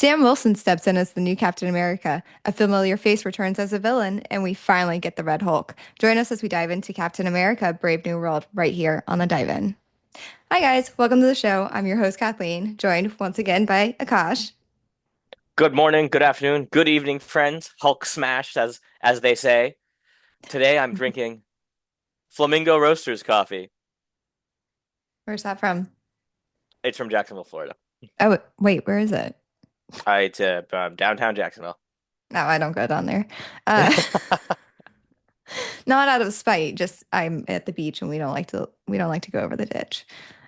Sam Wilson steps in as the new Captain America. A familiar face returns as a villain, and we finally get the Red Hulk. Join us as we dive into Captain America: Brave New World right here on the Dive In. Hi guys, welcome to the show. I'm your host Kathleen, joined once again by Akash. Good morning, good afternoon, good evening, friends. Hulk smashed, as they say. Today I'm drinking Flamingo Roasters coffee. Where's that from? It's from Jacksonville, Florida. Oh, wait, where is it? It's downtown Jacksonville. No, I don't go down there. Uh, not out of spite, just I'm at the beach and we don't like to go over the ditch.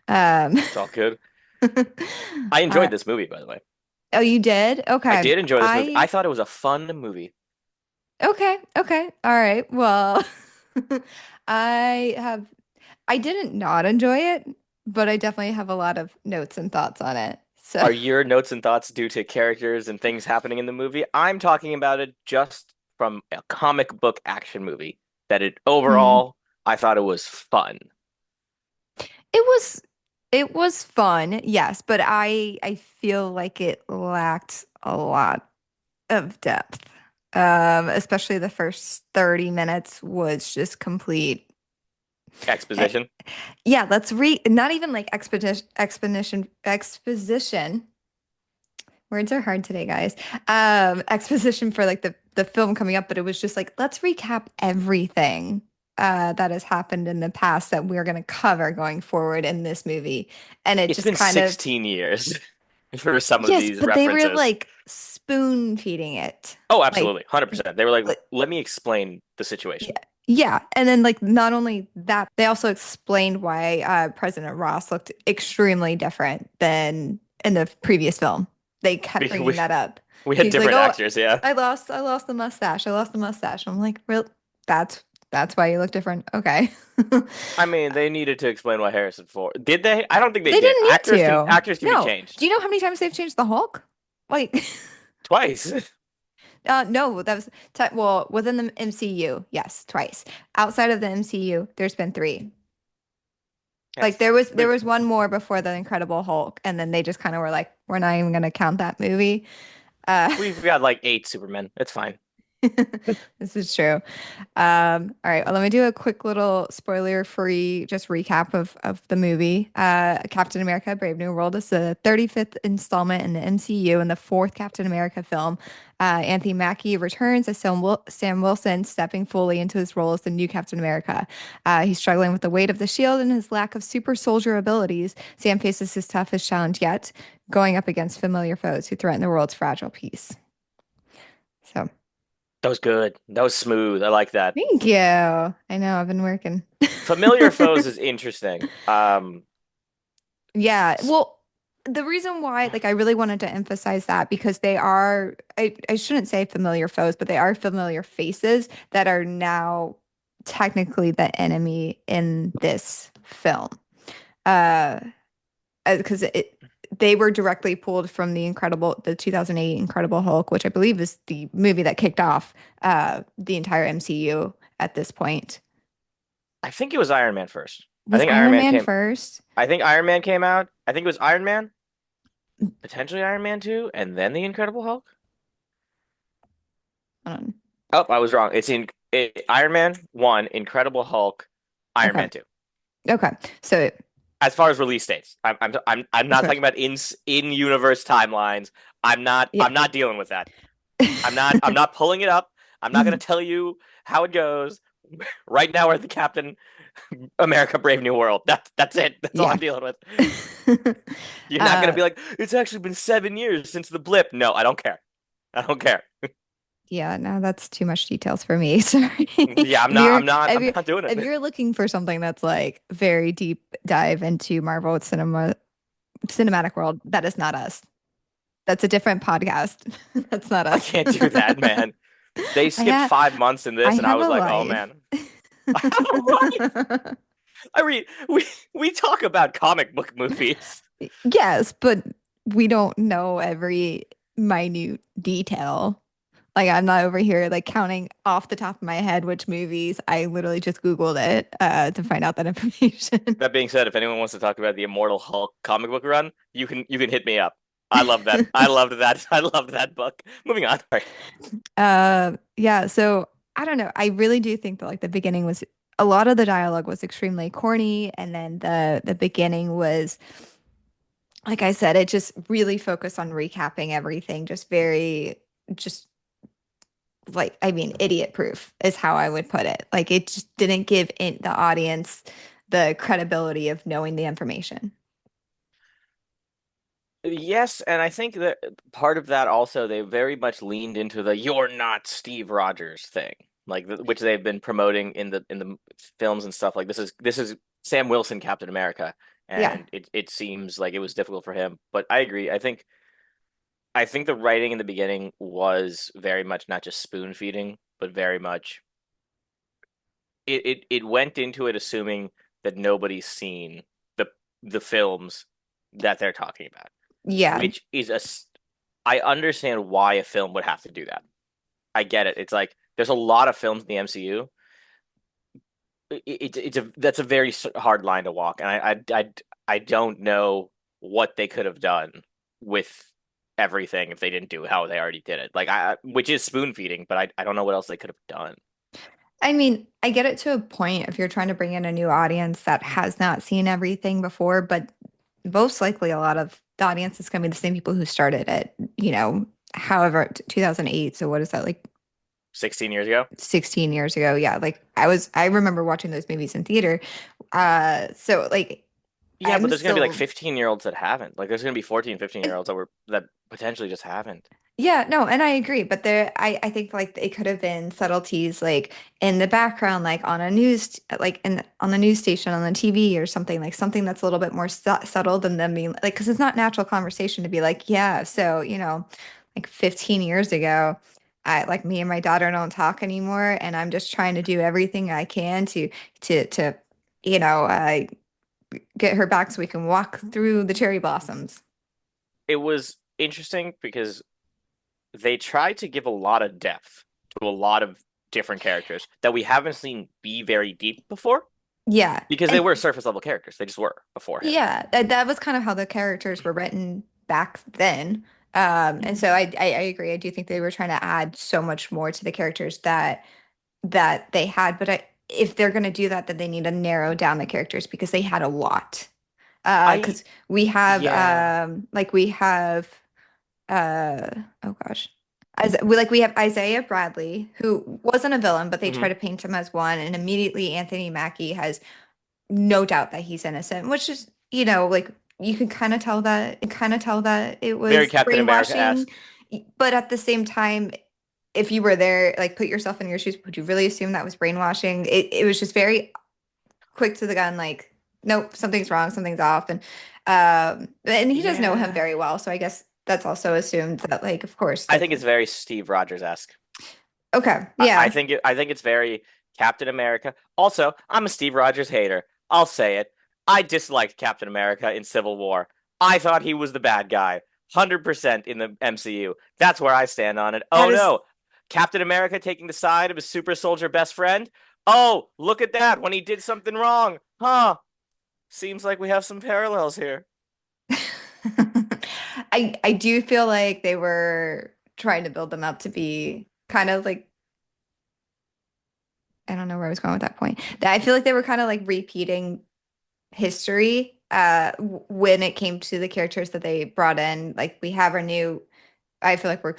Um, It's all good. I uh, enjoyed this movie, by the way. oh, you did? I Okay. did enjoy this movie. I I thought it was a fun movie. Okay. All right. Well, I have I didn't not enjoy it, but I definitely have a lot of notes and thoughts on it. So, Are your notes and thoughts due to characters and things happening in the movie? I'm talking about it just from a comic book action movie. That it mm, overall, I thought it was fun. it was it was fun, yes, but I feel like it lacked a lot of depth. Especially the first 30 minutes was just complete. eh, Exposition. Yeah, let's read not even like exposition. Words are hard today, guys. Exposition for like the film coming up, but it was just like let's recap everything that has happened in the past that we're going to cover going forward in this movie, and it It's just been kind of 16 years for some of yes, these but they were references. like spoon feeding it, Oh, like, absolutely. 100%. They were like, like let me explain the yeah, situation. yeah, and then like not only that, they also explained why President Ross looked extremely different than in the previous film. They kept We, we, bringing that up. we had He's like, different "Oh, actors, yeah. I lost the mustache. I lost the mustache." I'm like, "Real? That's why you look different." Okay. I mean, they needed to explain why Harrison Ford. Did they? I don't think they They did. didn't need to. Actors can be No. changed Do you know how many times they've changed the Hulk? Like, twice. no, that was well within the MCU, yes, twice. Outside of the MCU, there's been three. Like Yes. there was one more before the Incredible Hulk, and then they just kind of were like, we're not even gonna count that movie. Uh, We've got like eight Supermen. It's fine. this is true. All right, well, let me do a quick little spoiler-free just recap of the movie. Captain America: Brave New World is the 35th installment in the MCU and the fourth Captain America film. Anthony Mackie returns as Sam Wilson, stepping fully into his role as the new Captain America. He's struggling with the weight of the shield and his lack of super soldier abilities. Sam faces his toughest challenge yet, going up against familiar foes who threaten the world's fragile peace. So, That was good. That was smooth. I like that. thank you. I know I've been working. Familiar foes is interesting. Yeah. S- Well, the reason why, like, I really wanted to emphasize that because they are, I shouldn't say familiar foes, but they are familiar faces that are now technically the enemy in this film. Uh, because they were directly pulled from the 2008 Incredible Hulk, which I believe is the movie that kicked off the entire MCU at this point. I think it was Iron Man first. I Was think Iron Iron Man Man came. first? I think Iron Man came out. I think it was Iron Man, potentially Iron Man 2, and then the Incredible Hulk. Um, Oh, I was wrong. Iron Man 1, Incredible Hulk, Iron okay. Man 2. Okay. So As far as release dates, I'm that's not what, talking about in universe timelines. yeah. I'm not dealing with that. I'm not pulling it up. I'm not going Mhm. to tell you how it goes. Right now we're at the Captain America Brave New World. That's it. That's all Yeah. I'm dealing with. You're not going to Uh, be like, it's actually been 7 years since the blip. No, I don't care. I don't care. yeah, no, that's too much details for me. Sorry. Yeah, If I'm you're not doing if it. you're looking for something that's like very deep dive into Marvel cinematic world, that is not us. That's a different podcast. That's not I us. can't do that, man. They I skipped have 5 months in I this, and I have was a like, oh life. man, I have a life. I mean, we talk about comic book movies. Yes, but we don't know every minute detail. Like I'm not over here like counting off the top of my head which movies. I literally just Googled it to find out that information. That being said, if anyone wants to talk about the Immortal Hulk comic book run, you can hit me up. I love that. I loved that. I loved that book. Moving on. Sorry. Yeah, so I don't know. I really do think that like the beginning was a lot of the dialogue was extremely corny, and then the beginning was, like I said, it just really focused on recapping everything, just very, just like, I mean, idiot proof is how I would put it. Like it just didn't give the audience the credibility of knowing the information. Yes, and I think that part of that also they very much leaned into the "you're not Steve Rogers" thing, like which they've been promoting in the films and stuff. Like this is Sam Wilson, Captain America, Yeah. and it seems like it was difficult for him. But I agree. I think the writing in the beginning was very much not just spoon feeding, but very much it went into it assuming that nobody's seen the the films that they're talking about, Yeah. which is I understand why a film would have to do that. I get it. It's like there's a lot of films in the MCU. It's a that's a very hard line to walk, and I don't know what they could have done with everything if they didn't do how they already did it. Like which is spoon feeding, but I don't know what else they could have done. I mean, I get it to a point if you're trying to bring in a new audience that has not seen everything before, but most likely a lot of the audience is going to be the same people who started it, however, 2008. So what is that, like 16 years ago. 16 years ago? Yeah, like I remember watching those movies in theater. So like Yeah, but I'm there's gonna be like still 15-year-olds that haven't. Like there's gonna be 14, 15-year-olds that potentially just haven't. Yeah, no, and I agree, but I think like it could have been subtleties like in the background, like on a news, like in on the news station on the TV or something, like something that's a little bit more subtle than them being like, because it's not natural conversation to be like, yeah, so like 15 years ago, I like me and my daughter don't talk anymore, and I'm just trying to do everything I can to you know uh, get her back so we can walk through the cherry blossoms. It was interesting because they tried to give a lot of depth to a lot of different characters that we haven't seen be very deep before Yeah, because they and were surface level characters. They just were beforehand. yeah, that was kind of how the characters were written back then. And so I agree. I do think they were trying to add so much more to the characters that they had. But if they're going to do that, then they need to narrow down the characters because they had a lot. I Because we have Yeah. we have uh oh gosh. As we have Isaiah Bradley, who wasn't a villain, but they try Mhm. to paint him as one, and immediately Anthony Mackie has no doubt that he's innocent, which is, like you can kind of tell that it Very was Captain brainwashing, America-esque. but at the same time, if you were there, like put yourself in your shoes, would you really assume that was brainwashing? It was just very quick to the gun, like, nope, something's wrong, something's off, and he does know him Yeah. very well, so I guess that's also assumed that, like, of course, I that's think it's very Steve Rogers-esque. okay, I yeah. think I think it's very Captain America. Also, I'm a Steve Rogers hater. I'll say it. I disliked Captain America in Civil War. I thought he was the bad guy. 100% in the MCU. That's where I stand on it. That Oh is no. Captain America taking the side of his super soldier best friend? Oh, look at that when he did something wrong. Huh. Seems like we have some parallels here. I do feel like they were trying to build them up to be kind of like, I don't know where I was going with that point. That I feel like they were kind of like repeating history when it came to the characters that they brought in. Like we have our new, I feel like we're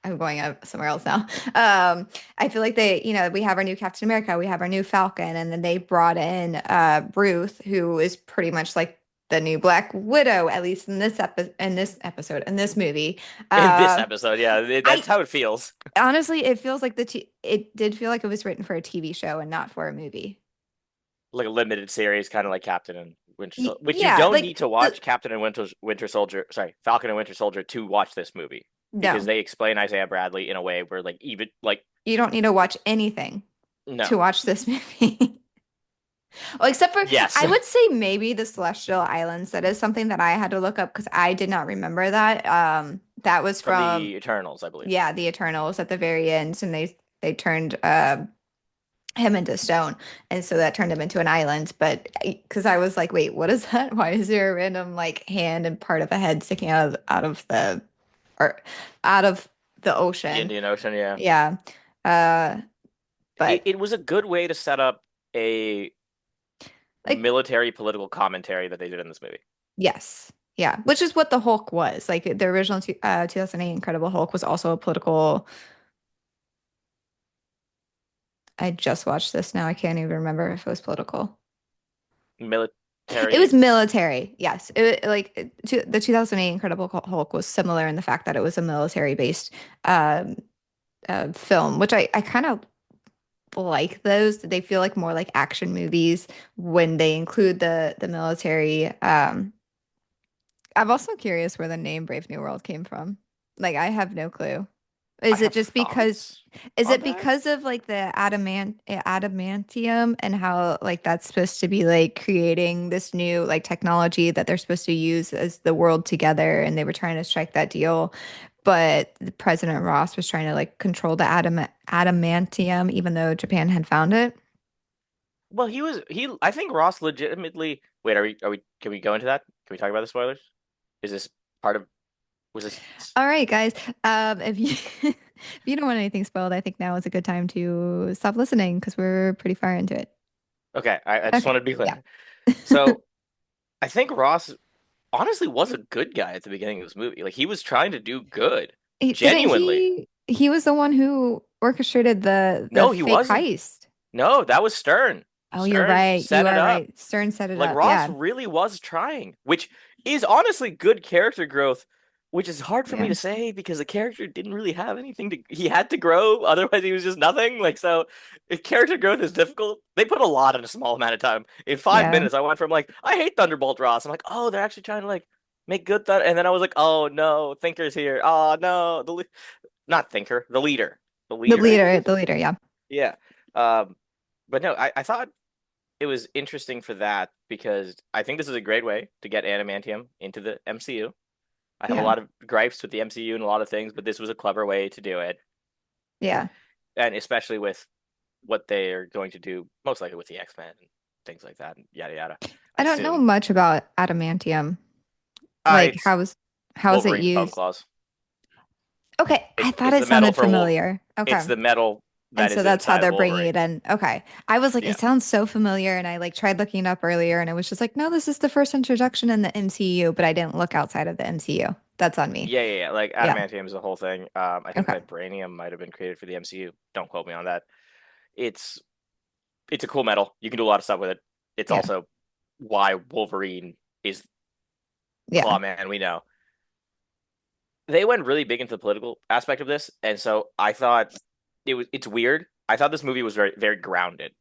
I'm going out somewhere else now. I feel like we have our new Captain America, we have our new Falcon, and then they brought in Ruth, who is pretty much like the new Black Widow, at least in this episode, in this movie. In this Uh, episode, yeah, that's I how it feels. honestly, it feels like it did feel like it was written for a TV show and not for a movie. Like a limited series, kind of like Captain and Winter Soldier, which you Yeah, don't like need to watch Captain and Winter Soldier, sorry, Falcon and Winter Soldier to watch this movie because no, they explain Isaiah Bradley in a way where like even like you don't need to watch anything to no, watch this movie. Well, except for yes, I would say maybe the Celestial Islands. That is something that I had to look up because I did not remember that. That was from from, the Eternals, I believe. yeah, the Eternals at the very end, and they turned him into stone. And so that turned him into an island. But because I was like, wait, what is that? Why is there a random like hand and part of a head sticking out of the or out of the The ocean? Indian Ocean, yeah. Yeah. Uh, It, but it was a good way to set up a like, military political commentary that they did in this movie. yes. Yeah, which is what the Hulk was. Like the original 2008 Incredible Hulk was also a political. I just watched this now. I can't even remember if it was political. It was Military. military. Yes. The 2008 Incredible Hulk was similar in the fact that it was a military based um, film, which I kind of like those. They feel like more like action movies when they include the military. I'm also curious where the name Brave New World came from. Like I have no clue. I Is it have just because thoughts is on it that. because of like the adamantium and how like that's supposed to be like creating this new like technology that they're supposed to use as the world together and they were trying to strike that deal, but the President Ross was trying to like control the adamantium even though Japan had found it. Well, he. I think Ross legitimately. Wait, are we? Can we go into that? Can we talk about the spoilers? Is this part of? Was this? All right, guys. If you if you don't want anything spoiled, I think now is a good time to stop listening because we're pretty far into it. Okay, I just Okay. wanted to be Yeah. clear. So I think Ross honestly was a good guy at the beginning of this movie. Like he was trying to do good, Didn't genuinely. he was the one who orchestrated the No, he fake wasn't. heist. No, that was Stern. Oh, you're Stern right. set You it are up. right. Stern set it Like up. Ross Yeah. really was trying, which is honestly good character growth, which is hard for me Yeah. to say because the character didn't really have anything to he had to grow, otherwise he was just nothing. Like so if character growth is difficult, they put a lot in a small amount of time. In five Yeah. minutes, I went from like, I hate Thunderbolt Ross. I'm like, oh, they're actually trying to like make good Thunder, and then I was like, oh no, Thinker's here. Oh no, not Thinker, the leader. The The leader, I think leader, is? the leader, yeah. Yeah. Um, but no, I thought it was interesting for that because I think this is a great way to get adamantium into the MCU. I have a Yeah. lot of gripes with the MCU and a lot of things, but this was a clever way to do it, Yeah. and especially with what they are going to do, most likely with the X-Men and things like that, and yada yada. I I don't know assume. much about adamantium. Like It's how is it Wolverine's bone used? claws. Okay, I It's thought it's it the metal sounded for familiar. Okay. it's the metal And that so is that's how inside of they're bringing Wolverine. it in. Okay. I was like, Yeah, it sounds so familiar. And I like tried looking it up earlier and I was just like, no, this is the first introduction in the MCU, but I didn't look outside of the MCU. That's on me. yeah. Like Yeah. adamantium is the whole thing. I think Okay. vibranium might have been created for the MCU. Don't quote me on that. It's it's a cool metal. You can do a lot of stuff with it. It's Yeah. also why Wolverine is Yeah. Clawman. We know they went really big into the political aspect of this, and so I thought it's weird. I thought this movie was very very grounded.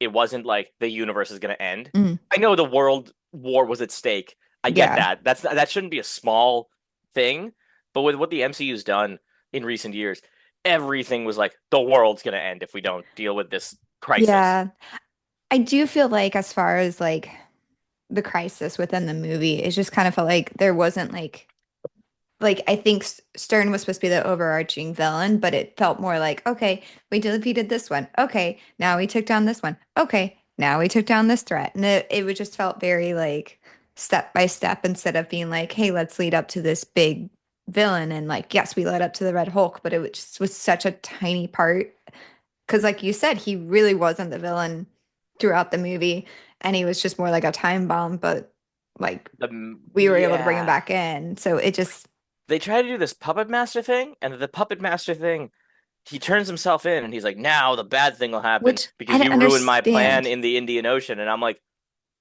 It wasn't like the universe is going to end. Mhm. I know the world war was at stake. I get Yeah. that. That shouldn't be a small thing, but with what the MCU's done in recent years, everything was like the world's going to end if we don't deal with this crisis. Yeah. I do feel like as far as like the crisis within the movie, it just kind of felt like there wasn't like I think Stern was supposed to be the overarching villain, but it felt more like, okay, we defeated this one. Okay, now we took down this one. Okay, now we took down this threat. And it would just felt very like step by step instead of being like, hey, let's lead up to this big villain. And like, yes, we led up to the Red Hulk, but just was such a tiny part. Because like you said, he really wasn't the villain throughout the movie. And he was just more like a time bomb, but like we were able to bring him Yeah, back in. So it just they try to do this puppet master thing, and the puppet master thing, he turns himself in, and he's like, "Now the bad thing will happen which I because didn't you ruined my plan understand. in the Indian Ocean." And I'm like,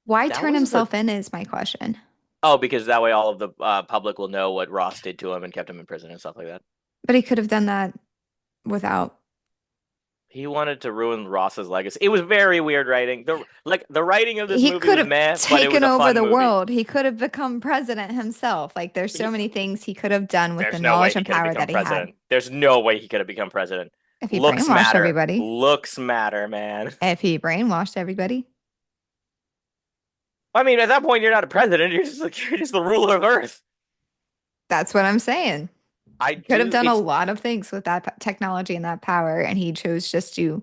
Why "That turn was the himself in is my question. oh, because that way all of the public will know what Ross did to him and kept him in prison and stuff like that." But he could have done that without. He wanted to ruin Ross's legacy. It was very weird writing. The writing of this He movie could was have meh, but it was taken a over fun the movie. world. He could have become president himself. Like there's so He, many things he could have done with the there's no way knowledge he and could have power become that he had. president. There's no way he could have become president. If he Looks brainwashed matter. everybody. Looks matter, man. If he brainwashed everybody. I mean, at that point, you're not a president. You're just like you're just the ruler of Earth. That's what I'm saying. I He could have do. done a It's lot of things with that technology and that power, and he chose just to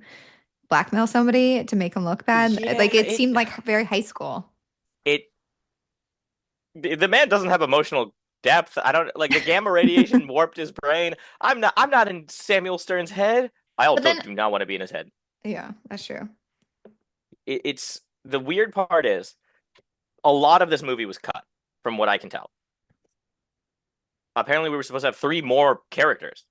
blackmail somebody to make him look bad. Like Yeah, it seemed like very high school. it the man doesn't have emotional depth. I don't like the gamma radiation warped his brain. I'm not in Samuel Stern's head. I But also then, do not want to be in his head. yeah, that's true. It's the weird part is a lot of this movie was cut from what I can tell. Apparently we were supposed to have three more characters.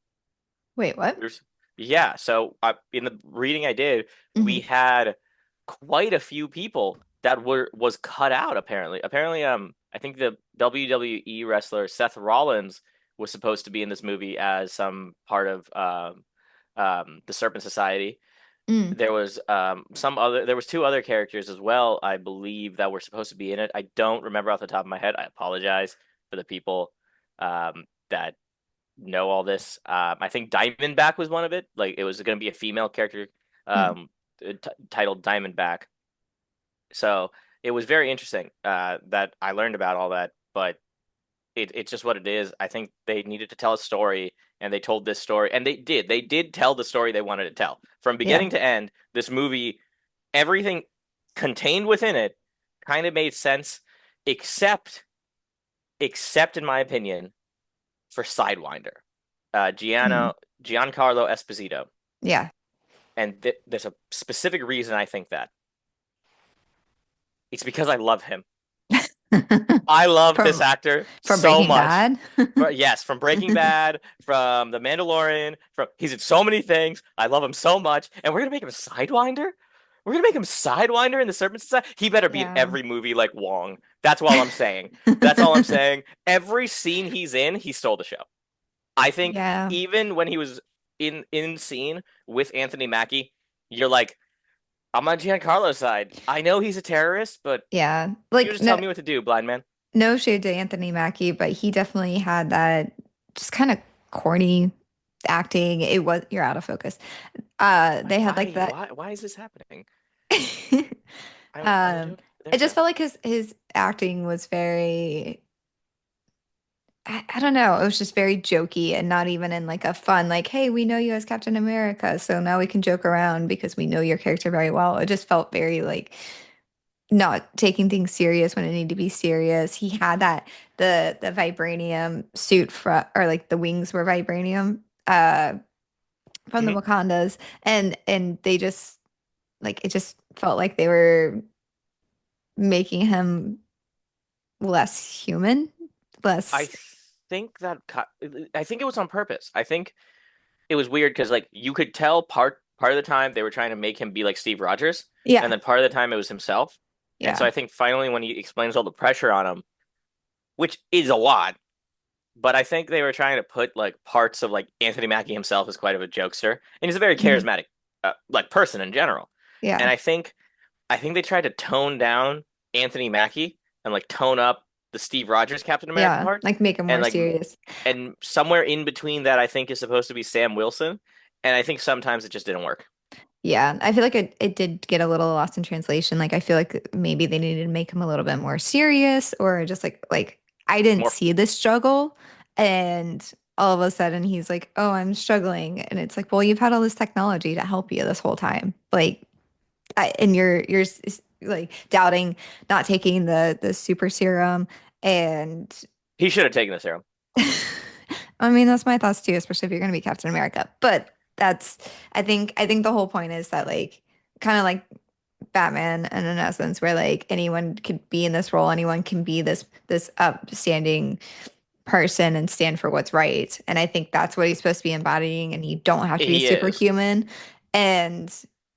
Wait, what? There's, yeah, so in the reading I did, we Hmm. had quite a few people that were was cut out apparently. Apparently, I think the WWE wrestler Seth Rollins was supposed to be in this movie as some part of the Serpent Society. Mm. There was two other characters as well, I believe, that were supposed to be in it. I don't remember off the top of my head. I apologize for the people that know all this. I think Diamondback was one of it. Like it was going to be a female character Mm. um, titled Diamondback. So it was very interesting that I learned about all that. But it's just what it is. I think they needed to tell a story, and they told this story, and they did. They did tell the story they wanted to tell from Yeah. beginning to end. This movie, everything contained within it, kind of made sense, except except in my opinion for Sidewinder, Mm. Giancarlo Esposito, Yeah. and there's a specific reason I think that. It's because I love him. I love this From actor from so Breaking much. Bad. Yes, from Breaking Bad, from The Mandalorian, from he's in so many things. I love him so much, and we're gonna make him a Sidewinder. We're gonna make him Sidewinder in the Serpent Society. He better be in Yeah. every movie like Wong. That's all I'm saying. That's all I'm saying. Every scene he's in, he stole the show. I think Yeah. even when he was in scene with Anthony Mackie, you're like, I'm on Giancarlo's side. I know he's a terrorist, but Yeah. you Like just tell me what to do, blind man. no shade to Anthony Mackie, but he definitely had that just kind of corny acting. It was you're out of focus. They had like that. Why is this happening? I'm Um, doing. There it we just go. felt like his acting was very I don't know. It was just very jokey and not even in like a fun, like, hey, we know you as Captain America, so now we can joke around because we know your character very well. It just felt very like not taking things serious when it needed to be serious. He had that the vibranium suit from or like the wings were vibranium from the Hmm. Wakandas and they just like it just felt like they were making him less human, I less think that I think it was on purpose. I think it was weird because like you could tell part of the time they were trying to make him be like Steve Rogers, and yeah, then part of the time it was himself. And so yeah. I think finally when he explains all the pressure on him, which is a lot, but I think they were trying to put like parts of like Anthony Mackie himself as quite of a jokester, and he's a very Mhm. charismatic like person in general. And Yeah. I think they tried to tone down Anthony Mackie and like tone up the Steve Rogers Captain America Yeah, part, like make it and more like serious. somewhere in between that I think is supposed to be Sam Wilson, and I think sometimes it just didn't work. Yeah, I feel like it did get a little lost in translation. Like I feel like maybe they needed to make him a little bit more serious or just like I didn't More, see this struggle and all of a sudden he's like, "Oh, I'm struggling." And it's like, "Well, you've had all this technology to help you this whole time." Like and like doubting not taking the super serum and he should have taken the serum. I mean, that's my thoughts too, especially if you're going to be Captain America. But that's, I think the whole point is that like, kind of like Batman, and in essence, where like anyone could be in this role, anyone can be this upstanding person and stand for what's right. And I think that's what he's supposed to be embodying. And you don't have to be He is. superhuman. And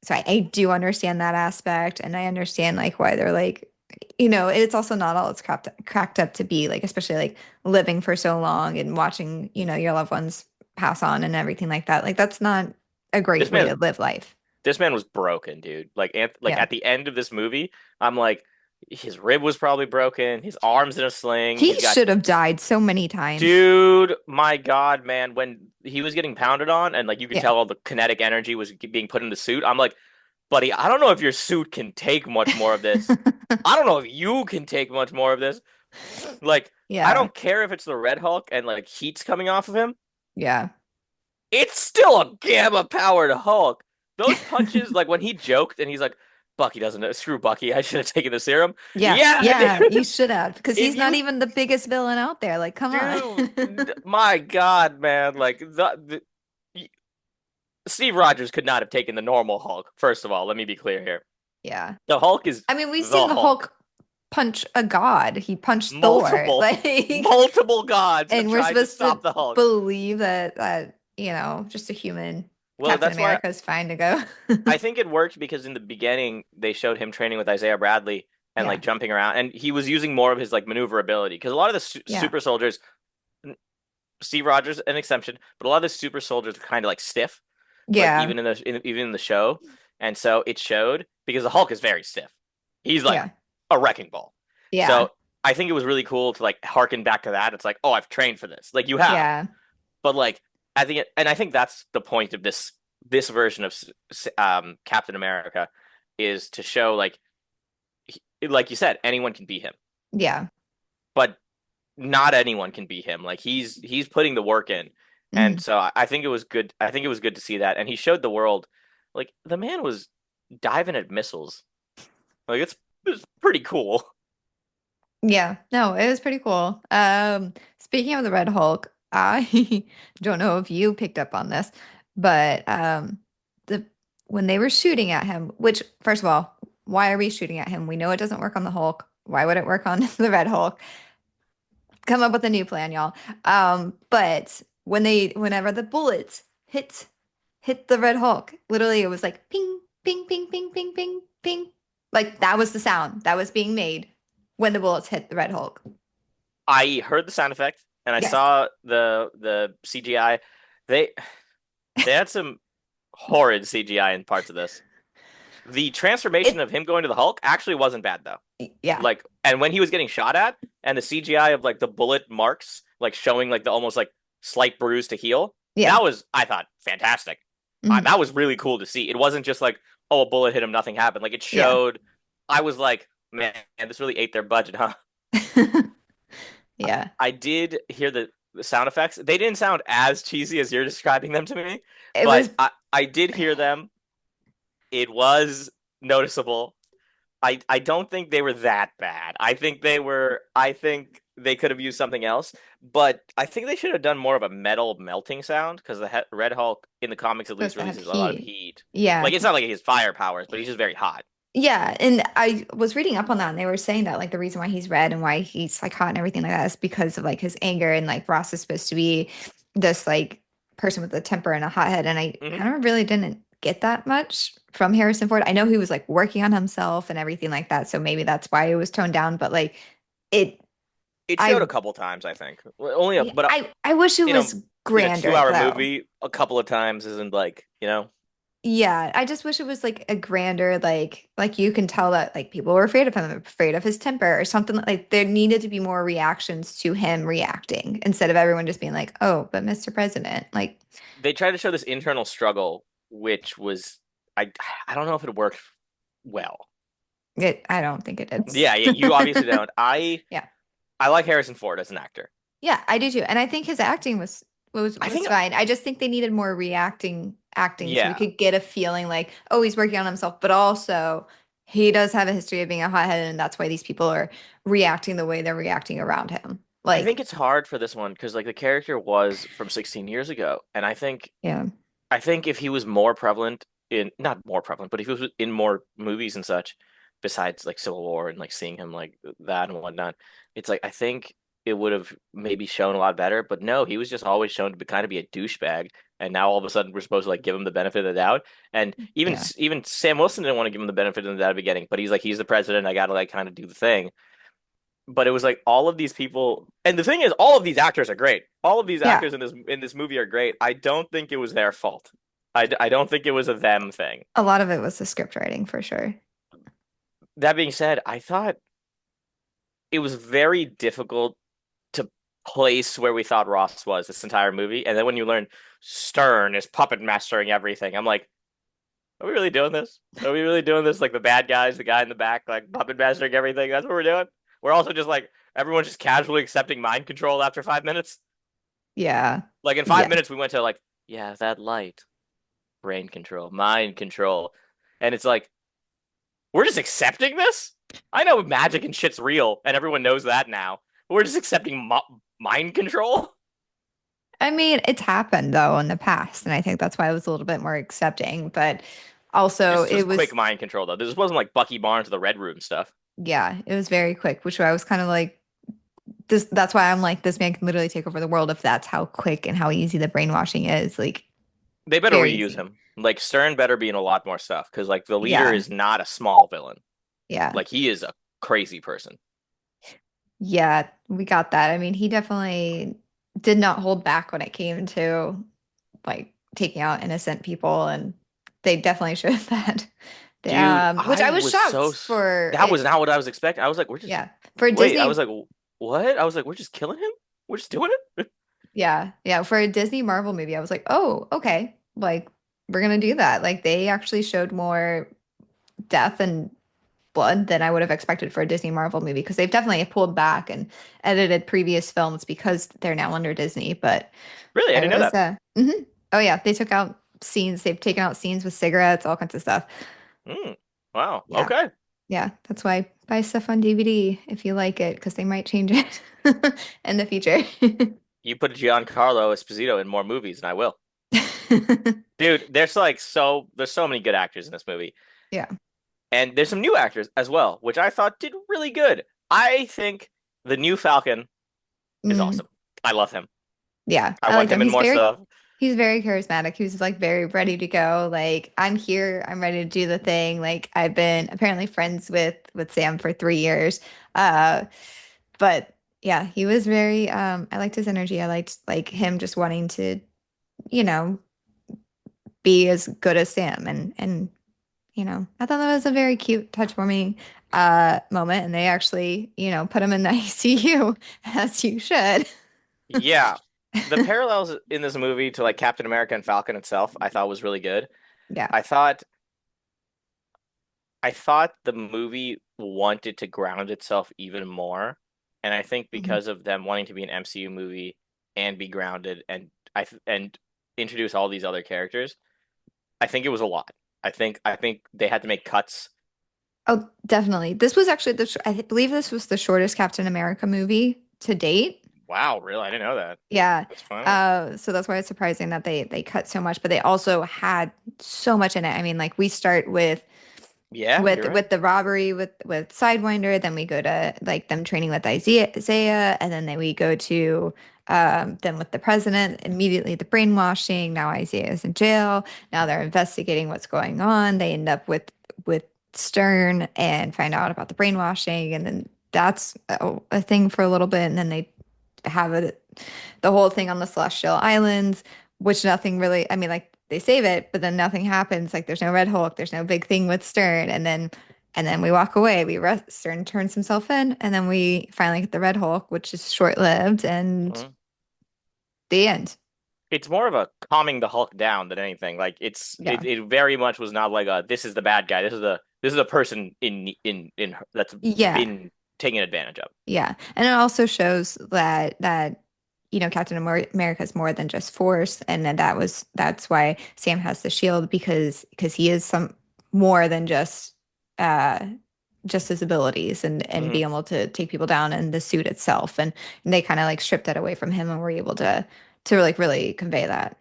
so I do understand that aspect, and I understand like why they're like, it's also not all it's cracked up to be like, especially like living for so long and watching, your loved ones pass on and everything like that. Like that's not a great This way man to live life. this man was broken, dude. Like Yeah. at the end of this movie, I'm like, his rib was probably broken. His arm's in a sling. He He's got, should have died so many times. dude, my God, man. When he was getting pounded on, and like you could Yeah. tell all the kinetic energy was being put in the suit. I'm like, buddy, I don't know if your suit can take much more of this. I don't know if you can take much more of this. Like, I Yeah. don't care if it's the Red Hulk and like heat's coming off of him. Yeah. It's still a gamma powered Hulk. those punches, like when he joked and he's like, Bucky doesn't know. Screw Bucky. I should have taken the serum. Yeah, Yeah, yeah, you should have, because if he's not you even the biggest villain out there. Like, come on. do, my God, man, like Steve Rogers could not have taken the normal Hulk. First of all, let me be clear here. Yeah. The Hulk is I mean, we've the seen the Hulk. Hulk punch a god. He punched Thor. Multiple, Like, multiple gods have and we're tried to supposed to stop the Hulk. believe that just a human Well, Captain that's why America is fine to go. I think it worked because in the beginning they showed him training with Isaiah Bradley and Yeah, like jumping around, and he was using more of his like maneuverability because a lot of the yeah, super soldiers, Steve Rogers an exception, but a lot of the super soldiers are kind of like stiff, like yeah, even in the show, and so it showed because the Hulk is very stiff. He's like yeah, a wrecking ball. yeah, So I think it was really cool to like harken back to that. It's like, oh, I've trained for this. Like you have, yeah, but like I think, and I think that's the point of this version of Captain America is to show like you said, anyone can be him, yeah. but not anyone can be him. Like he's putting the work in, and Mhm. so I think it was good. I think it was good to see that, and he showed the world like the man was diving at missiles. Like it's pretty cool. Yeah, no, it was pretty cool. Speaking of the Red Hulk, I don't know if you picked up on this, but the when they were shooting at him, which first of all, why are we shooting at him? We know it doesn't work on the Hulk. Why would it work on the Red Hulk? Come up with a new plan, y'all. But whenever the bullets hit the Red Hulk, literally it was like ping, ping, ping, ping, ping, ping, ping. Like that was the sound that was being made when the bullets hit the Red Hulk. I heard the sound effect, and I Yes. saw the CGI. They they had some horrid CGI in parts of this. The transformation It, of him going to the Hulk actually wasn't bad though. yeah. Like, and when he was getting shot at, and the CGI of like the bullet marks, like showing like the almost like slight bruise to heal, Yeah. that was I thought fantastic. Mhm. That was really cool to see. It wasn't just like, oh, a bullet hit him, nothing happened. Like it Yeah. showed. I was like, man, this really ate their budget, huh? Yeah. I did hear the sound effects. They didn't sound as cheesy as you're describing them to me, It but was I did hear them. It was noticeable. I don't think they were that bad. I think they could have used something else, but I think they should have done more of a metal melting sound because the Red Hulk in the comics at least supposed to have releases a lot of heat. heat. Yeah. Like it's not like he has fire powers, but he's just very hot. Yeah, and I was reading up on that, and they were saying that like the reason why he's red and why he's like hot and everything like that is because of like his anger, and like Ross is supposed to be this like person with a temper and a hothead, and I Hmm. kind of really didn't get that much from Harrison Ford. I know he was like working on himself and everything like that, so maybe that's why it was toned down. But like it, It showed a I couple times, I think. Well, only a, yeah, but I wish it you know, was in a grander 2 hour though. movie, a couple of times isn't like Yeah, I just wish it was like a grander, like you can tell that like people were afraid of him, afraid of his temper or something. Like there needed to be more reactions to him reacting instead of everyone just being like, "Oh, but Mr. President." Like they tried to show this internal struggle, which was I I don't know if it worked well. I don't think it Yeah, yeah, is. you obviously don't. Yeah. I like Harrison Ford as an actor. Yeah, I do too. And I think his acting I was think fine. I just think they needed more reacting acting so we yeah, could get a feeling like, oh, he's working on himself, but also he does have a history of being a hothead, and that's why these people are reacting the way they're reacting around him. I think Like, it's hard for this one because like the character was from 16 years ago, and yeah. I think if he was more prevalent in not more prevalent, but if he was in more movies and such, besides like Civil War and like seeing him like that and whatnot, it's like I think it would have maybe shown a lot better. But no, he was just always shown to be kind of be a douchebag, and now all of a sudden we're supposed to like give him the benefit of the doubt. And Yeah. even Sam Wilson didn't want to give him the benefit of the doubt at the beginning, but he's like he's the president, I gotta like kind of do the thing. But it was like all of these people, and the thing is, all of these actors are great. All of these Yeah. actors in this movie are great. I don't think it was their fault. I don't think it was a them thing. A lot of it was the script writing for sure. That being said, I thought it was very difficult to place where we thought Ross was this entire movie, and then when you learn Stern is puppet mastering everything, I'm like, are we really doing this? Are we really doing this? Like the bad guys, the guy in the back, like puppet mastering everything. That's what we're doing. We're also just like everyone's just casually accepting mind control after 5 minutes. Yeah. Like in five Yeah. minutes, we went to like, yeah, that light brain control, mind control. And it's like, we're just accepting this? I know magic and shit's real, and everyone knows that now. But we're just accepting mind control? I mean, it's happened though in the past, and I think that's why I was a little bit more accepting. But also, This it was quick was, mind control, though. This wasn't like Bucky Barnes to the Red Room stuff. yeah, it was very quick, which I was kind of like, this. That's why I'm like, this man can literally take over the world if that's how quick and how easy the brainwashing is. Like, They better very reuse easy. him. Like, Stern better be in a lot more stuff, because, like, the leader Yeah, is not a small villain. yeah, Like, he is a crazy person. yeah. We got that. I mean, he definitely did not hold back when it came to like taking out innocent people, and they definitely showed that. Dude, Which I I was was so. shocked for That was it. not what I was expecting. I was like, we're just. Yeah, for Wait, I was Disney. like, what? I was like, we're just killing him? We're just doing it? Yeah, yeah, for a Disney Marvel movie, I was like, oh, okay, like we're gonna do that. Like they actually showed more death and blood than I would have expected for a Disney Marvel movie because they've definitely pulled back and edited previous films because they're now under Disney. But Really? I I didn't know was, that. oh yeah, they took out scenes. They've taken out scenes with cigarettes, all kinds of stuff. Mm, wow. Yeah, Okay. yeah, that's why buy stuff on DVD if you like it because they might change it in the future. You put Giancarlo Esposito in more movies, and I will. Dude, there's so many good actors in this movie. Yeah. And there's some new actors as well, which I thought did really good. I think the new Falcon is Mm, awesome. I love him. yeah, I I want like him. him in more stuff. He's very charismatic. He was like very ready to go. Like, I'm here, I'm ready to do the thing. Like, I've been apparently friends with Sam for 3 years. Uh, but yeah, he was very I liked his energy. I liked like him just wanting to, you know, be as good as Sam and I thought that was a very cute, touchwarming moment. And they actually, put him in the ICU as you should. Yeah. The parallels in this movie to like Captain America and Falcon itself, I thought was really good. Yeah. I thought I thought the movie wanted to ground itself even more, and I think Mhm. because of them wanting to be an MCU movie and be grounded and introduce all these other characters, I think it was a lot. I think they had to make cuts. Oh, definitely. This was actually I believe this was the shortest Captain America movie to date. Wow, really? I didn't know that. Yeah. That's funny. So that's why it's surprising that they cut so much, but they also had so much in it. I mean, like we start Yeah, you're right. with the robbery with Sidewinder, then we go to like them training with Isaiah, and then we go to them with the president, immediately the brainwashing. Now Isaiah is in jail. Now they're investigating what's going on. They end up with Stern and find out about the brainwashing, and then that's a thing for a little bit, and then they have the whole thing on the Celestial Islands, which nothing really, I mean, like they save it, but then nothing happens. Like there's no Red Hulk, there's no big thing with Stern, and then we walk away. Stern turns himself in, and then we finally get the Red Hulk, which is short-lived, and Mhm. the end. It's more of a calming the Hulk down than anything. Like Yeah. it very much was not like a this is the bad guy. This is a person that's Yeah. been taken advantage of. Yeah. And it also shows that Captain America is more than just force, and then that's why Sam has the shield because he is some more than uh just his abilities and Hmm. being able to take people down and the suit itself. And they kind of like stripped that away from him and were able to like really convey that.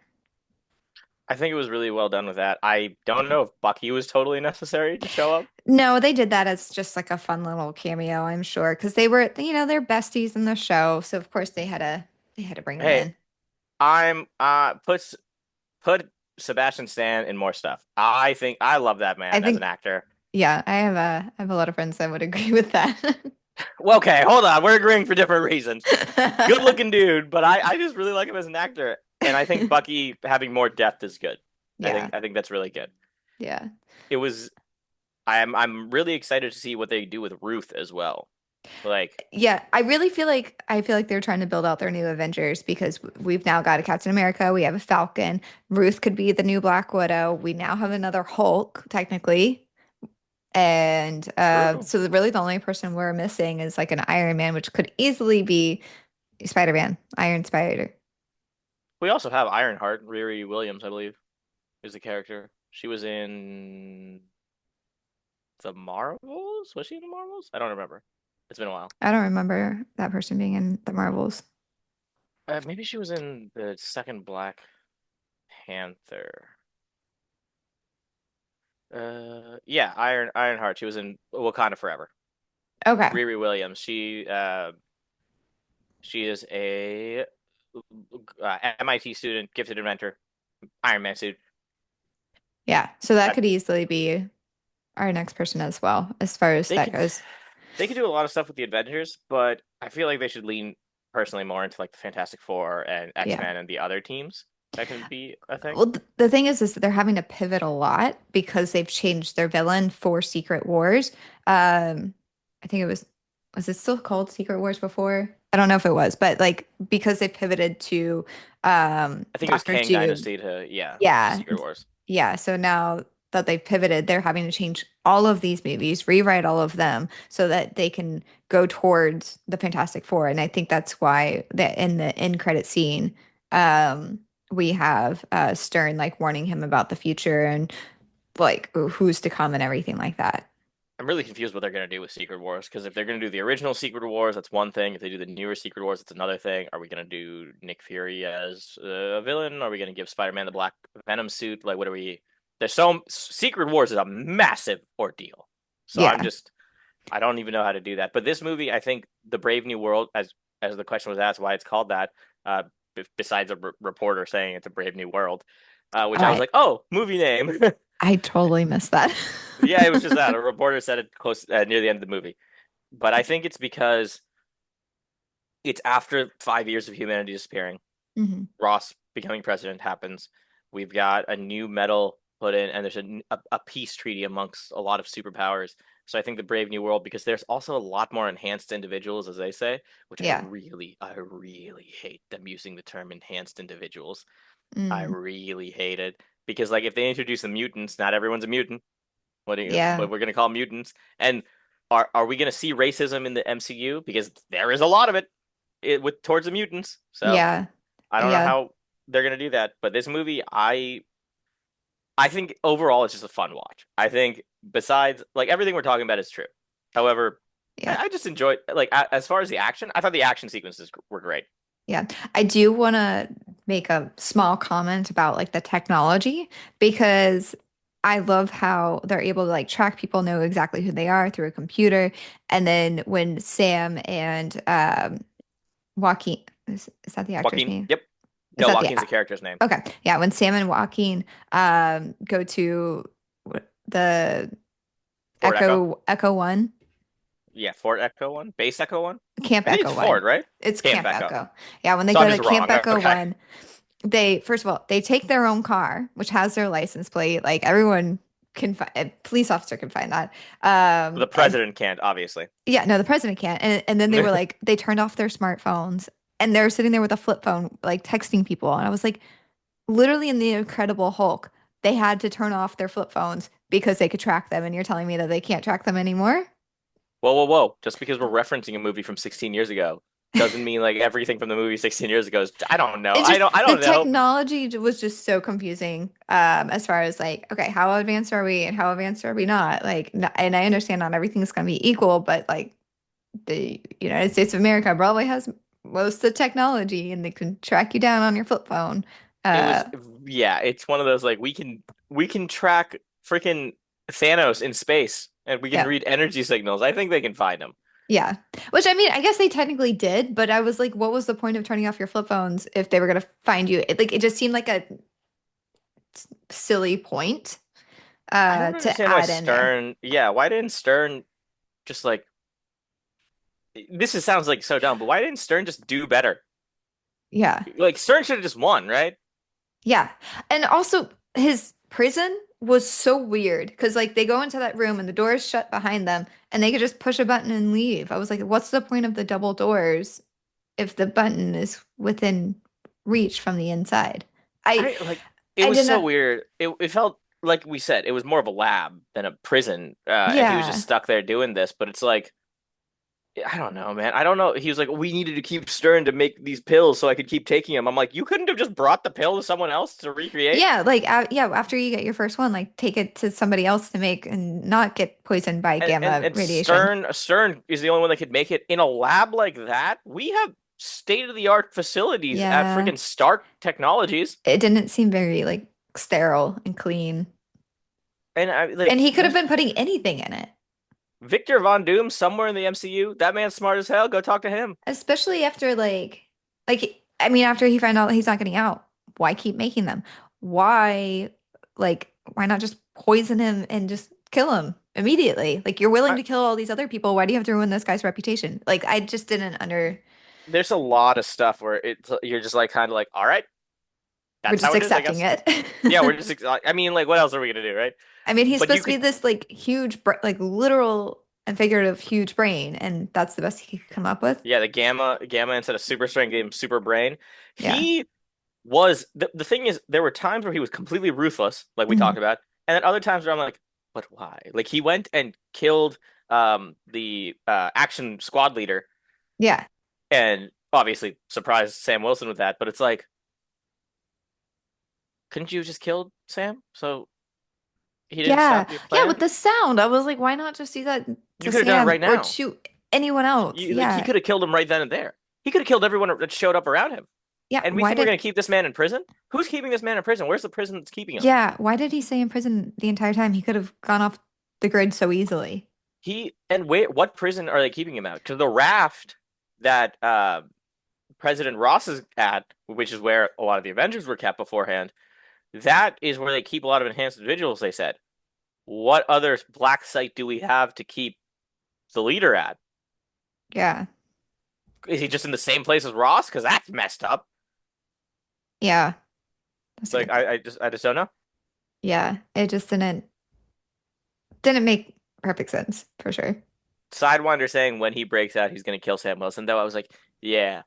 I think it was really well done with that. I don't know if Bucky was totally necessary to show up. No, they did that as just like a fun little cameo, I'm sure, because they're besties in the show, so of course they had to bring him Hey, in. I'm put Sebastian Stan in more stuff. I think I love that I man as an think, actor. yeah, I have a lot of friends that would agree with that. Well, okay, hold on. We're agreeing for different reasons. Good looking dude, but I just really like him as an actor. And I think Bucky having more depth is good. Yeah, I think that's really good. yeah, It was I'm really excited to see what they do with Ruth as well. Like, yeah. I feel like they're trying to build out their new Avengers because we've now got a Captain America, we have a Falcon, Ruth could be the new Black Widow. We now have another Hulk, technically. And true. so really the only person we're missing is like an Iron Man, which could easily be Spider-Man, Iron Spider. We also have Ironheart, Riri Williams, I believe. is the character. She was in the Marvels. Was she in the Marvels? I don't remember. It's been a while. I don't remember that person being in the Marvels. Maybe she was in the second Black Panther. Yeah, Ironheart. She was in Wakanda Forever. Okay. Riri Williams. She is a MIT student, gifted inventor, Iron Man suit. Yeah. So that That could easily be our next person as well, as far as they that could goes. they could do a lot of stuff with the Avengers, but I feel like they should lean personally more into like the Fantastic Four and X Yeah. Men and the other teams that can be a thing. Well, the thing is that they're having to pivot a lot because they've changed their villain for Secret Wars. I think was it still called Secret Wars before? I don't know if it was, but like because they pivoted to I think it was Doctor Kang Doom. Dynasty to yeah to Yeah. Secret Wars. Yeah. So now that they've pivoted, they're having to change all of these movies, rewrite all of them so that they can go towards the Fantastic Four. And I think that's why that in the end credit scene, um, we have Stern like warning him about the future and like who's to come and everything like that. I'm really confused what they're gonna do with Secret Wars because if they're gonna do the original Secret Wars, that's one thing. If they do the newer Secret Wars, it's another thing. Are we gonna do Nick Fury as a villain? Are we gonna give Spider-Man the Black Venom suit? Like, what are we? There's so Secret Wars is a massive ordeal. So Yeah. I don't even know how to do that. But this movie, I think, the Brave New World, as the question was asked, why it's called that, uh, besides a reporter saying it's a Brave New World, which I was I like, oh, movie name. I totally missed that. Yeah, it was just that a reporter said it close near the end of the movie. But I think it's because it's after 5 years of humanity disappearing. hmm Ross becoming president happens. We've got a new medal put in, and there's a peace treaty amongst a lot of superpowers. So I think the Brave New World, because there's also a lot more enhanced individuals, as they say, which Yeah. I really hate them using the term enhanced individuals. I Mm. really hate it because, like, if they introduce the mutants, not everyone's a mutant. Yeah. What we're gonna call mutants? And are we gonna see racism in the MCU? Because there is a lot of it with towards the mutants. So Yeah. I don't know Yeah. how they're gonna do that. But this movie, I think overall it's just a fun watch. I think besides like everything we're talking about is true. However, Yeah. I just enjoyed like as far as the action, I thought the action sequences were great. Yeah, I do want to make a small comment about like the technology because I love how they're able to like track people, know exactly who they are through a computer. And then when Sam and Joaquin, is that the actor's Joaquin, name? yep. Is No, that the Joaquin's the character's name. okay? Yeah, when Sam and Joaquin go to the Fort Echo. Echo One, Yeah, Fort Echo one, Base Echo one. Camp I think it's Echo One. Ford, right? It's Camp Camp Echo. Echo. Yeah, when they So go I'm to just Camp wrong. Echo Okay. One, they first of all they take their own car, which has their license plate. Like everyone can, a police officer can find that. The And president can't, obviously. yeah, no, the president can't. And then they were like, they turned off their smartphones and they're sitting there with a flip phone, like texting people. And I was like, literally in the Incredible Hulk, they had to turn off their flip phones because they could track them. And you're telling me that they can't track them anymore? Whoa, whoa, whoa. Just because we're referencing a movie from 16 years ago doesn't mean like everything from the movie 16 years ago is I don't know. It just I the don't know. technology was just so confusing as far as like okay how advanced are we and how advanced are we not like and I understand not everything's going to be equal but like the United States of America probably has most of the technology and they can track you down on your flip phone It uh was yeah, it's one of those like we can track freaking Thanos in space and we can yeah read energy signals. I think they can find him. yeah which I mean I guess they technically did but I was like what was the point of turning off your flip phones if they were going to find you like it just seemed like a silly point I don't to understand why add in there Stern, yeah, why didn't Stern just like sounds like so dumb, but why didn't Stern just do better? yeah. Like Stern should have just won, right? Yeah. And also his prison was so weird because like they go into that room and the door is shut behind them and they could just push a button and leave. I was like, what's the point of the double doors if the button is within reach from the inside? I I like it I was did so not weird. It felt like we said it was more of a lab than a prison, and he was just yeah. stuck there doing this. But it's like I don't know, man. I don't know. He was like, we needed to keep Stern to make these pills so I could keep taking them. I'm like, you couldn't have just brought the pill to someone else to recreate? Yeah, like yeah, after you get your first one, like take it to somebody else to make and not get poisoned by And, and gamma and radiation. Stern is the only one that could make it in a lab like that. We have state-of-the-art facilities at Yeah. freaking Stark Technologies. It didn't seem very like sterile and clean. And I And like he could have there's been putting anything in it, Victor Von Doom somewhere in the MCU. That man's smart as hell. Go talk to him. especially after like I mean after he found out he's not getting out. Why keep making them? Why why not just poison him and just kill him immediately? Like you're willing I, to kill all these other people. Why do you have to ruin this guy's reputation? Like I just didn't under there's a lot of stuff where you're just like kind of like, all right, we're that's how just it is, I accepting guess. it. Yeah, we're just. I mean, like, what else are we gonna do, right? I mean, he's But you supposed to be could, this like huge, like literal and figurative huge brain, and that's the best he could come up with. yeah, the gamma instead of super strength gave him super brain. Yeah. He was the thing is there were times where he was completely ruthless, like we talked Mhm. about, and then other times where I'm like, but why? Like he went and killed the action squad leader, Yeah. and obviously surprised Sam Wilson with that. But it's like, couldn't you have just killed Sam so he didn't Yeah. stop your Yeah. With plan? the sound, I was like, why not just do that You to could have done it Sam right or now. to anyone else? You like he Yeah. could have killed him right then and there. He could have killed everyone that showed up around him. Yeah. And we think we're going to keep this man in prison? Who's keeping this man in prison? Where's the prison that's keeping him? Why did he stay in prison the entire time? He could have gone off the grid so easily. He and where? What prison are they keeping him at? Because the raft that President Ross is at, which is where a lot of the Avengers were kept beforehand, that is where they keep a lot of enhanced individuals. They said, what other black site do we have to keep the leader at? Yeah. Is he just in the same place as Ross? Because that's messed up. Yeah. That's a Like good point. I just don't know. Yeah. It just didn't make perfect sense for sure. Sidewinder saying when he breaks out, he's going to kill Sam Wilson. Though I was like, yeah,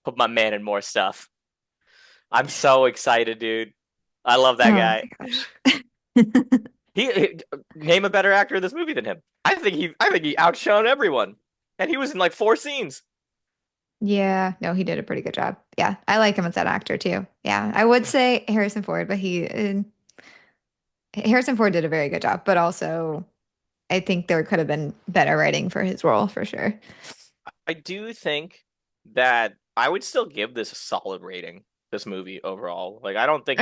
put my man in more stuff. I'm so excited, dude. I love that Oh guy. my gosh. He name a better actor in this movie than him. I think he outshone everyone, and he was in like four scenes. Yeah, no, he did a pretty good job. Yeah, I like him as that actor too. Yeah, I would say Harrison Ford, but Harrison Ford did a very good job, but also I think there could have been better writing for his role for sure. I do think that I would still give this a solid rating. This movie overall, like Okay, I'm I don't think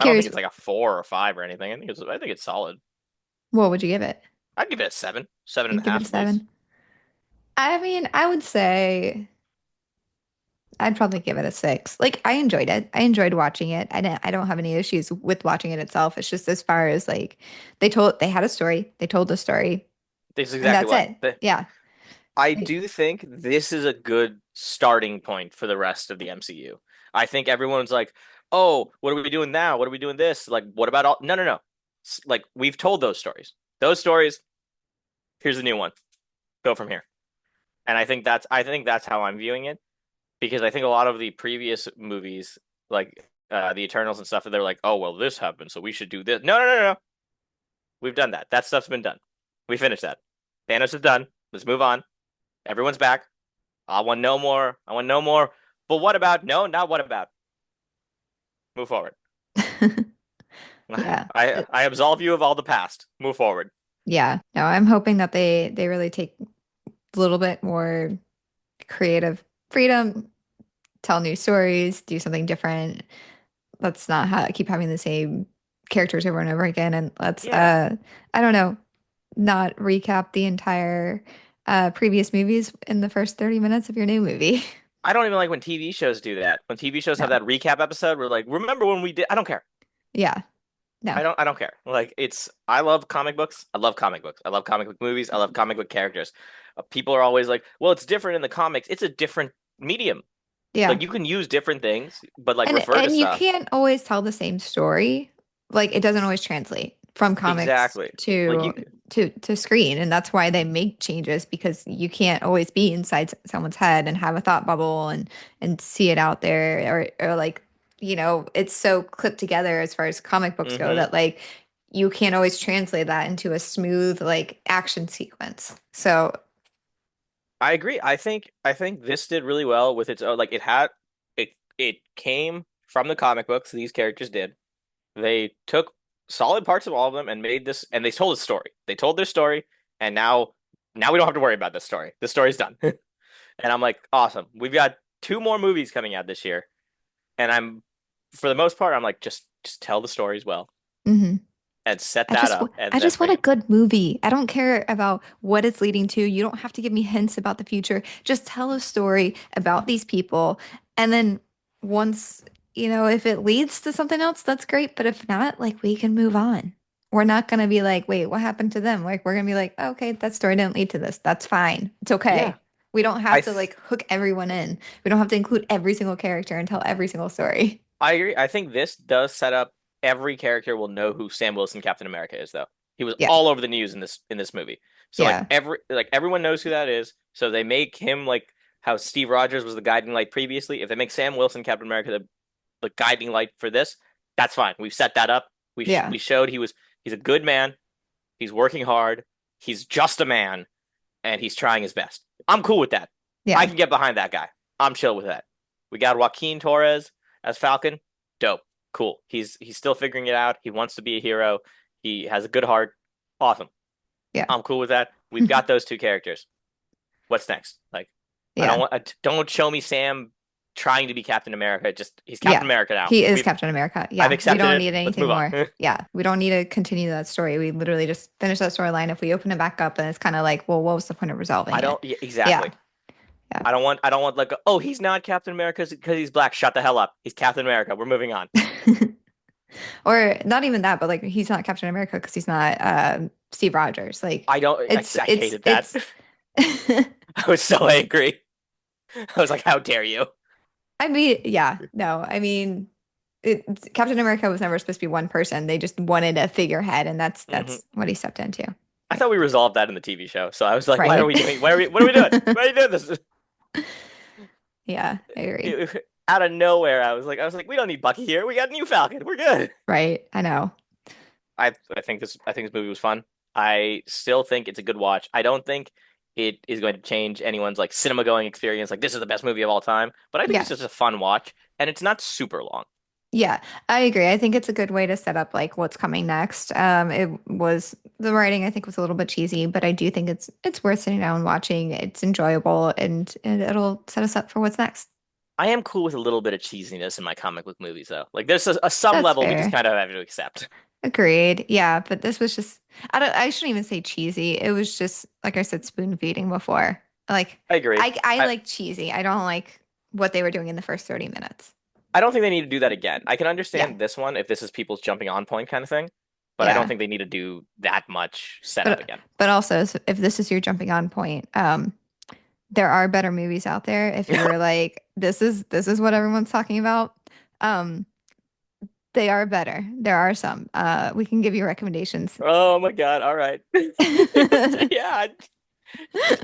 curious, it's like a 4 or 5 or anything. I think it's solid. what would you give it? I'd give it a seven, seven and You'd a give it a half at least. 7? I mean, I would say I'd probably give it a 6. Like I enjoyed it. I enjoyed watching it. I don't have any issues with watching it itself. It's just as far as like they had a story, they told a story, This is and exactly that's what. it. Yeah. I Like, do think this is a good starting point for the rest of the MCU. I think everyone's like, "Oh, what are we doing now? What are we doing this? Like, what about all?" No, no, no. Like we've told those stories. Those stories. Here's a new one. Go from here. And I think that's how I'm viewing it because I think a lot of the previous movies, like the Eternals and stuff, they're like, "Oh, well, this happened, so we should do this." No, no, no, no. We've done that. That stuff's been done. We finished that. Thanos is done. Let's move on. Everyone's back. I want no more. I want no more. But what about? No, not what about. Move forward. yeah. I absolve you of all the past. Move forward. Yeah. No, I'm hoping that they really take a little bit more creative freedom, tell new stories, do something different. Let's not keep having the same characters over and over again, and let's Yeah. I don't know, not recap the entire previous movies in the first 30 minutes of your new movie. I don't even like when TV shows do that. When TV shows have No. that recap episode, we're like, remember when we did? I don't care. Yeah. No. I don't care. Like it's I love comic books. I love comic books. I love comic book movies. I love comic book characters. People are always like, well, it's different in the comics. It's a different medium. Yeah. Like you can use different things, but like And refer to you stuff. can't always tell the same story. Like it doesn't always translate from comics Exactly. Like you to screen, and that's why they make changes because you can't always be inside someone's head and have a thought bubble and see it out there or like it's so clipped together as far as comic books go mm-hmm. that like you can't always translate that into a smooth like action sequence. So I agree. I think this did really well with its own like it came from the comic books, these characters did. They took solid parts of all of them and made this and they told a story. They told their story and now we don't have to worry about this story. The story's done. And I'm like, awesome. We've got two more movies coming out this year. And I'm for the most part, I'm like, just tell the stories well Hmm. and set that up I and then just want bring a it. good movie. I don't care about what it's leading to. You don't have to give me hints about the future. Just tell a story about these people. And then once, if it leads to something else, that's great. But if not, like we can move on. We're not gonna be like, wait, what happened to them? Like we're gonna be like, oh, okay, that story didn't lead to this. That's fine. It's Yeah. okay. We don't have I to th like hook everyone in. We don't have to include every single character and tell every single story. I agree. I think this does set up every character will know who Sam Wilson Captain America is though. He was Yeah. all over the news in this movie. So Yeah. like everyone knows who that is. So they make him like how Steve Rogers was the guiding light previously. If they make Sam Wilson Captain America the guiding light for this, that's fine. We've set that up. Yeah. We showed he's a good man. He's working hard. He's just a man and he's trying his best. I'm cool with that. I Yeah. can get behind that guy. I'm chill with that. We got Joaquin Torres as Falcon. Dope. Cool. He's still figuring it out. He wants to be a hero. He has a good heart. Awesome. Yeah. I'm cool with that. We've got those two characters. What's next? Like Yeah. don't show me Sam trying to be Captain America. Just he's Captain Yeah. America now. He is Captain America. I've Yeah. We accepted don't it. need Let's anything move on. more. Yeah. We don't need to continue that story. We literally just finish that storyline. If we open it back up, then it's kind of like, well, what was the point of resolving I it? don't yeah, Yeah. exactly. Yeah. I don't want like oh he's not Captain America because he's black. Shut the hell up. He's Captain America. We're moving on. Or not even that, but like he's not Captain America because he's not Steve Rogers. Like I don't. it's I it's hated that. it's I was so angry. I was like, "How dare you?" I mean, yeah, no, I mean Captain America was never supposed to be one person. They just wanted a figurehead, and that's Hmm. that's what he stepped into. I Like, thought we resolved that in the TV show, so I was like, "Why are right? we doing? Why are we? What are we doing? Why are you doing this?" Yeah, I agree. Out of nowhere, I was like, "We don't need Bucky here. We got a new Falcon. We're good." Right. I know. I think this movie was fun. I still think it's a good watch. I don't think it is going to change anyone's like cinema going experience. Like this is the best movie of all time, but I think it's Yeah. just a fun watch, and it's not super long. Yeah, I agree. I think it's a good way to set up like what's coming next. It was the writing I think was a little bit cheesy, but I do think it's worth sitting down and watching. It's enjoyable and it'll set us up for what's next. I am cool with a little bit of cheesiness in my comic book movies, though. Like, there's a some That's level we just fair. kind of have to accept. Agreed. Yeah, but this was just I shouldn't even say cheesy. It was just like I said, spoon feeding before. Like I agree. I I, like cheesy. I don't like what they were doing in the first 30 minutes. I don't think they need to do that again. I can Yeah. understand this one if this is people's jumping on point kind of thing, but I don't Yeah. think they need to do that much setup But again. but also if this is your jumping on point, there are better movies out there. If you're like, this is what everyone's talking about. Um, they are better. There are some. We can give you recommendations. Oh my God. All right. Yeah.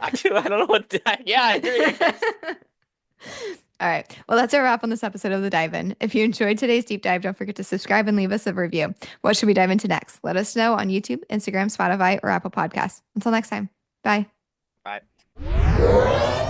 I don't know what. Yeah, I agree, I guess. All right. Well, that's a wrap on this episode of The Dive In. If you enjoyed today's deep dive, don't forget to subscribe and leave us a review. What should we dive into next? Let us know on YouTube, Instagram, Spotify, or Apple Podcasts. Until next time. Bye. All right.